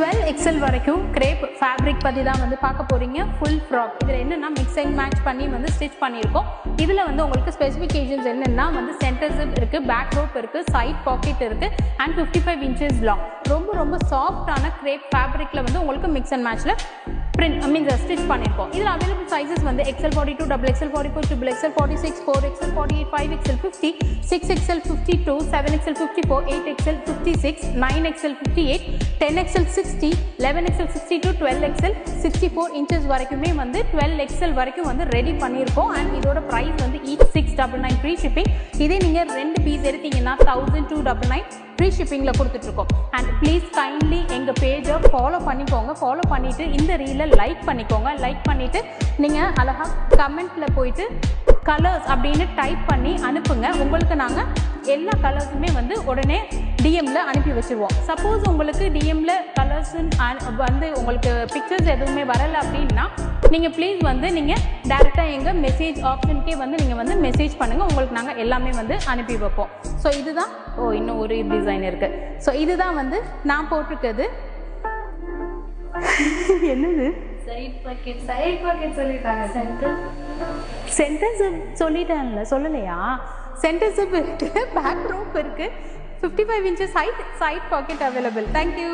12XL வரைக்கும் grape fabric பற்றி தான் வந்து பார்க்க போகிறீங்க. ஃபுல் ஃப்ராக் இதில் என்னென்னா மிக்ஸ் அண்ட் மேட்ச் பண்ணி வந்து ஸ்டிச் பண்ணியிருக்கோம். இதில் வந்து உங்களுக்கு ஸ்பெசிஃபிகேஷன்ஸ் என்னென்னா வந்து சென்டர் ஜிப் இருக்குது, பேக் ரோப் இருக்குது, சைட் பாக்கெட் இருக்குது அண்ட் 55 inches லாங். ரொம்ப சாஃப்டான கிரேப் ஃபேப்ரிக்கில் வந்து உங்களுக்கு மிக்ஸ் அண்ட் மேட்ச்சில் ஸ்டிச் பண்ணியிருக்கோம். இதில் அவைலபிள் சைஸஸ் வந்து XL42, XXL 44, XXL 46, 4XL 48, 5XL 50, 6XL 52, 7XL 54, 8XL 56, 9XL 58, 10XL 60, 11XL 62, 12XL 64 inches வரைக்குமே வந்து 12XL வரைக்கும் வந்து ரெடி பண்ணியிருக்கோம். அண்ட் இதோட ப்ரைஸ் வந்து each 699 ஃப்ரீ ஷிப்பிங். இதே நீங்கள் 2 பீஸ் எடுத்தீங்கன்னா 1299 ஃப்ரீ ஷிப்பிங்கில் கொடுத்துட்ருக்கோம். அண்ட் ப்ளீஸ் கைண்ட்லி எங்கள் பேஜை ஃபாலோ பண்ணிக்கோங்க. ஃபாலோ பண்ணிவிட்டு இந்த ரீலை லைக் பண்ணிக்கோங்க. லைக் பண்ணிவிட்டு நீங்கள் அழகாக கமெண்ட்டில் போயிட்டு கலர்ஸ் அப்படின்னு டைப் பண்ணி அனுப்புங்க. உங்களுக்கு நாங்கள் எல்லா கலர்ஸுமே வந்து உடனே டிஎம்மில் அனுப்பி வச்சுருவோம். சப்போஸ் உங்களுக்கு டிஎம்மில் கலர்ஸ் வந்து உங்களுக்கு பிக்சர்ஸ் எதுவுமே வரலை அப்படின்னா நீங்கள் ப்ளீஸ் வந்து நீங்கள் டேரெக்டாக எங்கள் மெசேஜ் ஆப்ஷனுக்கே வந்து நீங்கள் வந்து மெசேஜ் பண்ணுங்கள். உங்களுக்கு நாங்கள் எல்லாமே வந்து அனுப்பி வைப்போம். ஸோ இதுதான் இன்னும் ஒரு டிசைன் இருக்குது. ஸோ இதுதான் வந்து நான் போட்டிருக்கிறது. என்னது சைட் பாக்கெட் சொல்லிட்டாங்க. சென்டர் ஜிப் சொல்லிட்டேன்ல, சொல்லலையா? சென்டர் ஜிப் இருக்குது, பேக் ரோப் இருக்குது, 55 inches side pocket available. Thank you.